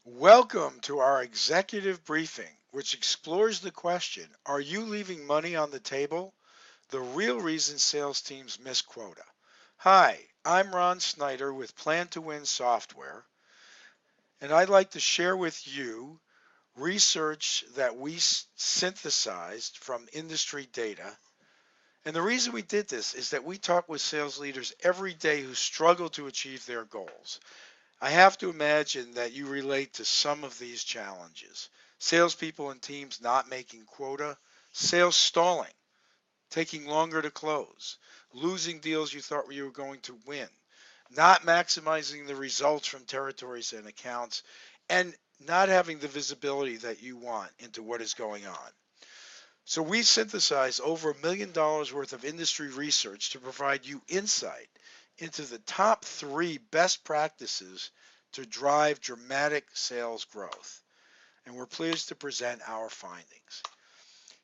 Welcome to our executive briefing, which explores the question, are you leaving money on the table? The real reason sales teams miss quota. Hi, I'm Ron Snyder with Plan to Win Software, and I'd like to share with you research that we synthesized from industry data. And the reason we did this is that we talk with sales leaders every day who struggle to achieve their goals. I have to imagine that you relate to some of these challenges. Salespeople and teams not making quota, sales stalling, taking longer to close, losing deals you thought you were going to win, not maximizing the results from territories and accounts, and not having the visibility that you want into what is going on. So we synthesized over $1 million worth of industry research to provide you insight into the top 3 best practices to drive dramatic sales growth. And we're pleased to present our findings.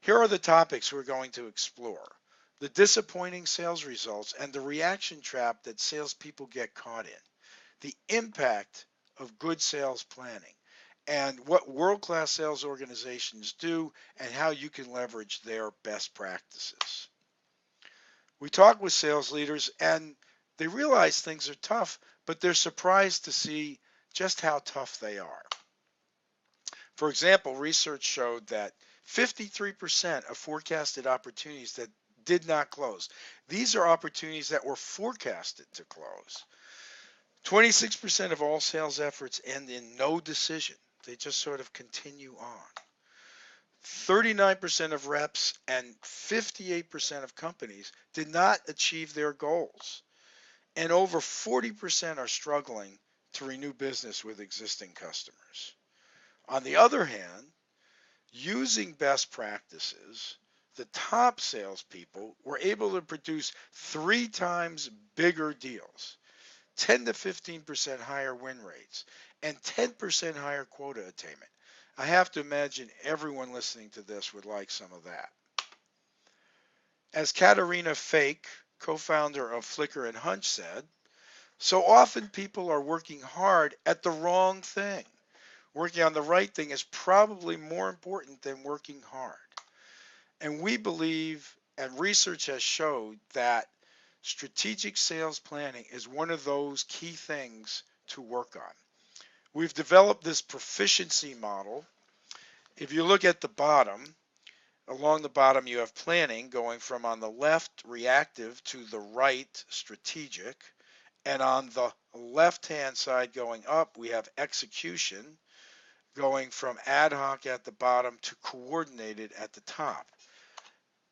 Here are the topics we're going to explore: the disappointing sales results and the reaction trap that salespeople get caught in, the impact of good sales planning, and what world-class sales organizations do and how you can leverage their best practices. We talk with sales leaders and they realize things are tough, but they're surprised to see just how tough they are. For example, research showed that 53% of forecasted opportunities that did not close. These are opportunities that were forecasted to close. 26% of all sales efforts end in no decision. They just sort of continue on. 39% of reps and 58% of companies did not achieve their goals. And over 40% are struggling to renew business with existing customers. On the other hand, using best practices, the top salespeople were able to produce 3 times bigger deals, 10 to 15% higher win rates, and 10% higher quota attainment. I have to imagine everyone listening to this would like some of that. As Katarina Fake, co-founder of Flickr and Hunch, said, so often people are working hard at the wrong thing. Working on the right thing is probably more important than working hard. And we believe, and research has showed, that strategic sales planning is one of those key things to work on. We've developed this proficiency model. If you look at the bottom, along the bottom you have planning, going from on the left reactive to the right strategic. And on the left-hand side going up, we have execution, going from ad hoc at the bottom to coordinated at the top.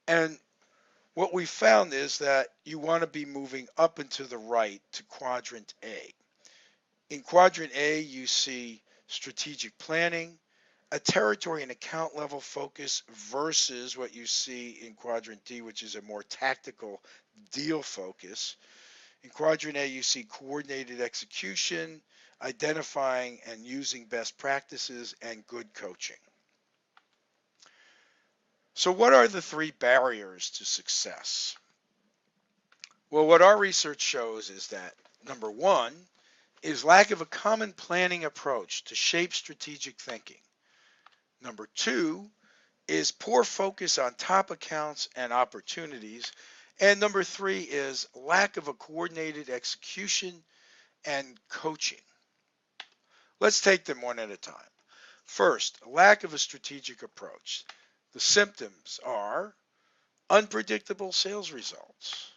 And what we found is that you want to be moving up and to the right to quadrant A. In quadrant A, you see strategic planning, a territory and account level focus versus what you see in quadrant D, which is a more tactical deal focus. In quadrant A, you see coordinated execution, identifying and using best practices, and good coaching. So what are the 3 barriers to success? Well, what our research shows is that number 1 is lack of a common planning approach to shape strategic thinking. Number 2 is poor focus on top accounts and opportunities. And number 3 is lack of a coordinated execution and coaching. Let's take them one at a time. First, lack of a strategic approach. The symptoms are unpredictable sales results,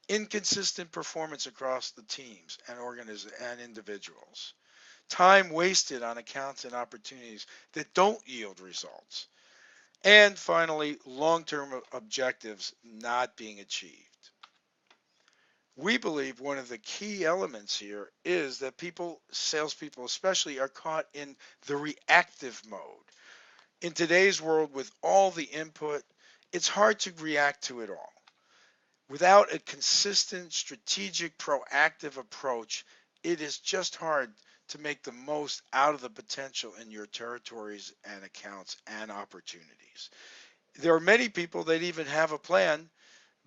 inconsistent performance across the teams and individuals, time wasted on accounts and opportunities that don't yield results, and finally, long-term objectives not being achieved. We believe one of the key elements here is that salespeople especially, are caught in the reactive mode. In today's world, with all the input, it's hard to react to it all. Without a consistent, strategic, proactive approach, it is just hard to make the most out of the potential in your territories and accounts and opportunities. There are many people that even have a plan,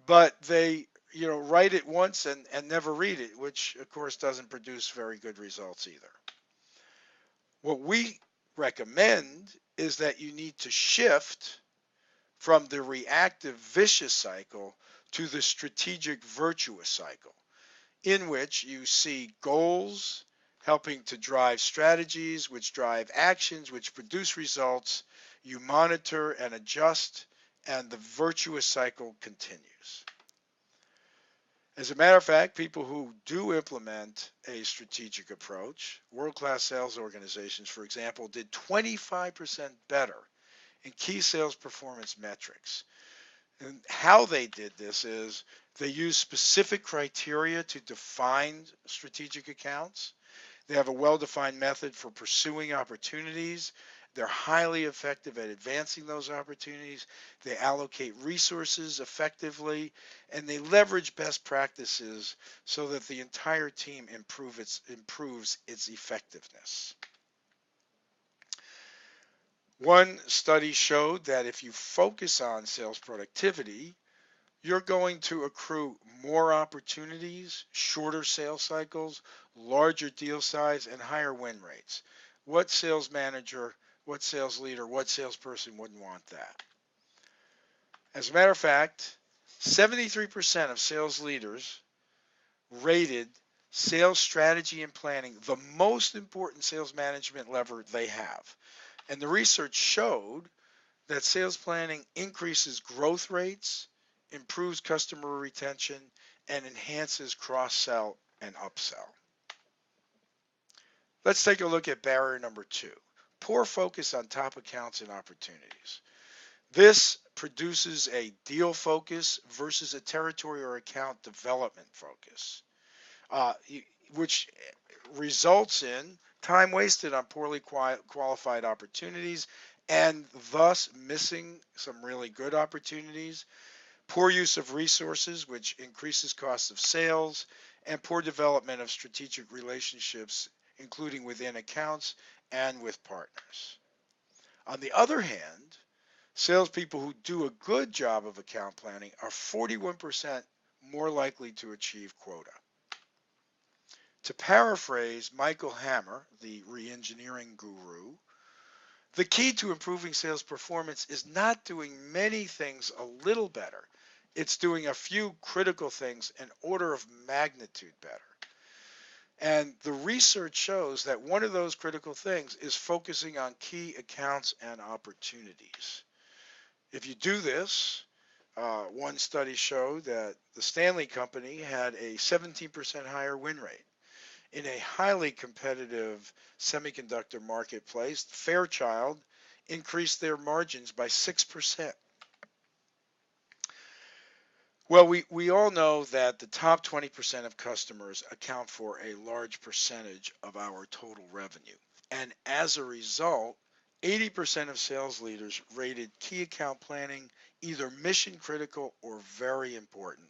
but they write it once and never read it, which of course doesn't produce very good results either. What we recommend is that you need to shift from the reactive vicious cycle to the strategic virtuous cycle, in which you see goals helping to drive strategies, which drive actions, which produce results. You monitor and adjust, and the virtuous cycle continues. As a matter of fact, people who do implement a strategic approach, world-class sales organizations, for example, did 25% better in key sales performance metrics. And how they did this is they used specific criteria to define strategic accounts. They have a well-defined method for pursuing opportunities. They're highly effective at advancing those opportunities. They allocate resources effectively, and they leverage best practices so that the entire team improves its effectiveness. One study showed that if you focus on sales productivity, you're going to accrue more opportunities, shorter sales cycles, larger deal size, and higher win rates. What sales manager, what sales leader, what salesperson wouldn't want that? As a matter of fact, 73% of sales leaders rated sales strategy and planning the most important sales management lever they have. And the research showed that sales planning increases growth rates, improves customer retention, and enhances cross-sell and upsell. Let's take a look at barrier number 2, poor focus on top accounts and opportunities. This produces a deal focus versus a territory or account development focus, which results in time wasted on poorly qualified opportunities and thus missing some really good opportunities, poor use of resources, which increases costs of sales, and poor development of strategic relationships, including within accounts and with partners. On the other hand, salespeople who do a good job of account planning are 41% more likely to achieve quota. To paraphrase Michael Hammer, the re-engineering guru, the key to improving sales performance is not doing many things a little better. It's doing a few critical things an order of magnitude better. And the research shows that one of those critical things is focusing on key accounts and opportunities. If you do this, one study showed that the Stanley Company had a 17% higher win rate. In a highly competitive semiconductor marketplace, Fairchild increased their margins by 6%. Well, we all know that the top 20% of customers account for a large percentage of our total revenue. And as a result, 80% of sales leaders rated key account planning either mission critical or very important.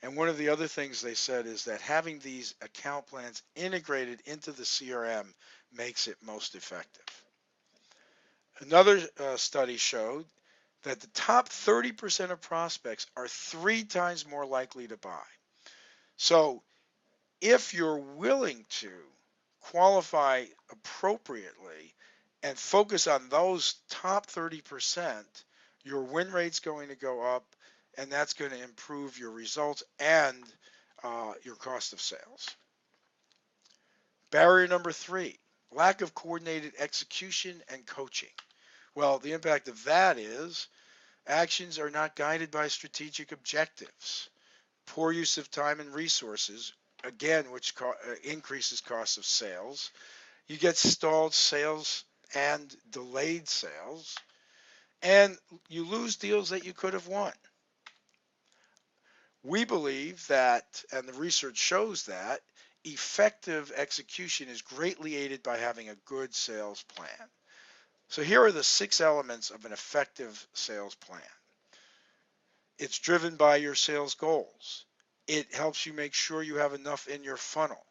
And one of the other things they said is that having these account plans integrated into the CRM makes it most effective. Another study showed that the top 30% of prospects are 3 times more likely to buy. So if you're willing to qualify appropriately and focus on those top 30%, your win rate's going to go up, and that's going to improve your results and your cost of sales. Barrier number 3, lack of coordinated execution and coaching. Well, the impact of that is actions are not guided by strategic objectives, poor use of time and resources, again, which increases costs of sales. You get stalled sales and delayed sales, and you lose deals that you could have won. We believe that, and the research shows that, effective execution is greatly aided by having a good sales plan. So here are the 6 elements of an effective sales plan. It's driven by your sales goals. It helps you make sure you have enough in your funnel.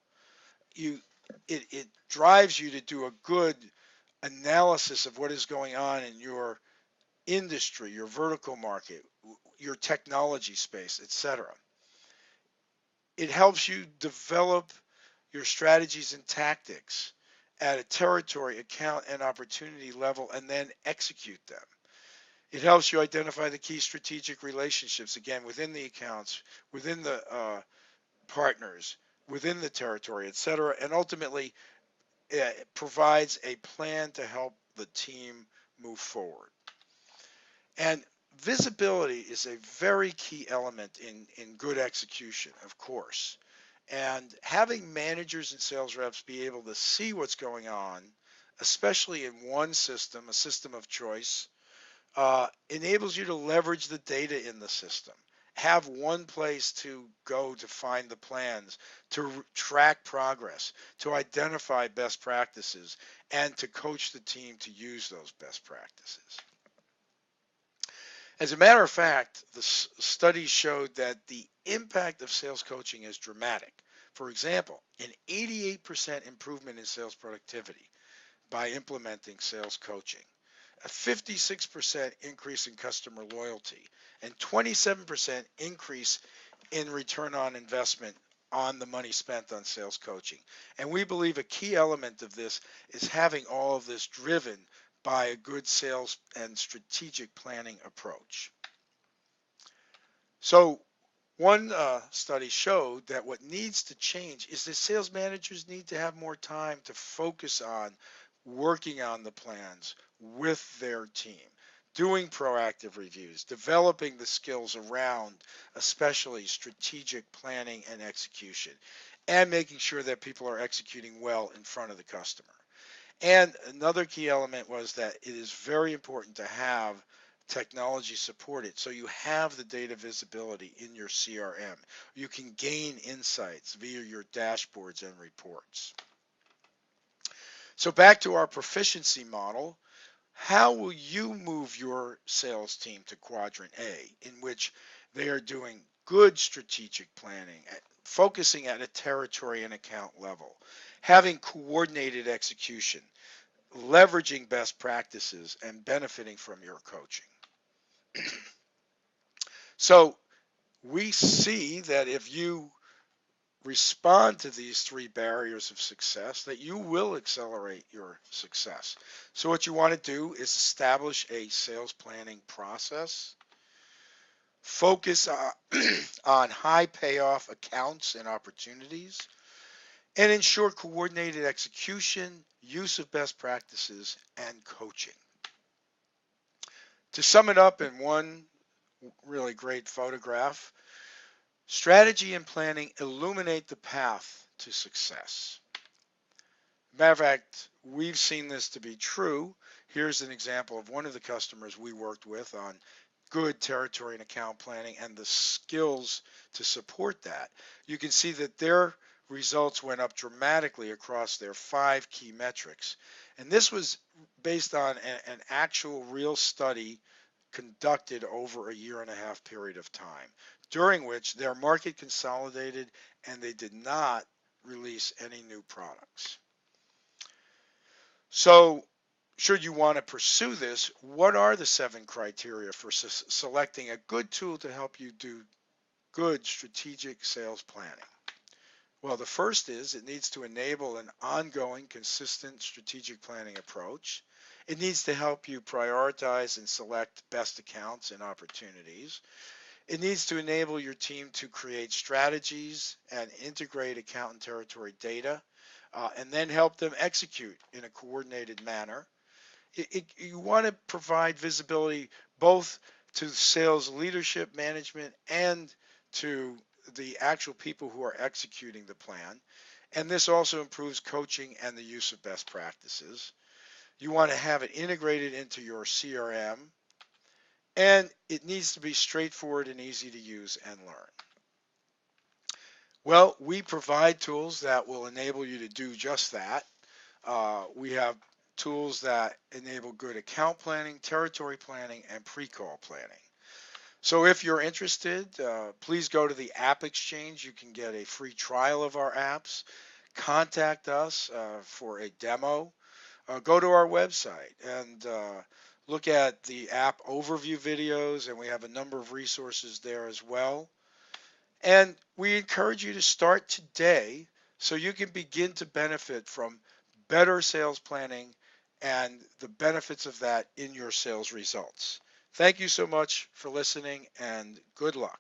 It drives you to do a good analysis of what is going on in your industry, your vertical market, your technology space, etc. It helps you develop your strategies and tactics at a territory, account, and opportunity level, and then execute them. It helps you identify the key strategic relationships, again, within the accounts, within the partners, within the territory, etc., and ultimately it provides a plan to help the team move forward. And visibility is a very key element in good execution, of course. And having managers and sales reps be able to see what's going on, especially in one system, a system of choice, enables you to leverage the data in the system. Have one place to go to find the plans, to track progress, to identify best practices, and to coach the team to use those best practices. As a matter of fact, the studies showed that the impact of sales coaching is dramatic. For example, an 88% improvement in sales productivity by implementing sales coaching, a 56% increase in customer loyalty, and 27% increase in return on investment on the money spent on sales coaching. And we believe a key element of this is having all of this driven by a good sales and strategic planning approach. So one study showed that what needs to change is that sales managers need to have more time to focus on working on the plans with their team, doing proactive reviews, developing the skills around especially strategic planning and execution, and making sure that people are executing well in front of the customer. And another key element was that it is very important to have technology supported so you have the data visibility in your CRM. You can gain insights via your dashboards and reports. So back to our proficiency model, how will you move your sales team to quadrant A, in which they are doing good strategic planning, focusing at a territory and account level, having coordinated execution, leveraging best practices, and benefiting from your coaching? So we see that if you respond to these three barriers of success, that you will accelerate your success. So what you want to do is establish a sales planning process, focus on high payoff accounts and opportunities, and ensure coordinated execution, use of best practices, and coaching. To sum it up in one really great photograph, strategy and planning illuminate the path to success. Matter of fact, we've seen this to be true. Here's an example of one of the customers we worked with on good territory and account planning and the skills to support that. You can see that their results went up dramatically across their 5 key metrics. And this was based on an actual real study conducted over a 1.5 year period of time, during which their market consolidated and they did not release any new products. So, should you want to pursue this, what are the 7 criteria for selecting a good tool to help you do good strategic sales planning? Well, the first is it needs to enable an ongoing, consistent strategic planning approach. It needs to help you prioritize and select best accounts and opportunities. It needs to enable your team to create strategies and integrate account and territory data, and then help them execute in a coordinated manner. You want to provide visibility both to sales leadership management and to the actual people who are executing the plan. And this also improves coaching and the use of best practices. You want to have it integrated into your CRM, and it needs to be straightforward and easy to use and learn. Well, we provide tools that will enable you to do just that. We have tools that enable good account planning, territory planning, and pre-call planning. So if you're interested, please go to the App Exchange. You can get a free trial of our apps. Contact us for a demo. Go to our website and look at the app overview videos, and we have a number of resources there as well. And we encourage you to start today so you can begin to benefit from better sales planning, and the benefits of that in your sales results. Thank you so much for listening and good luck.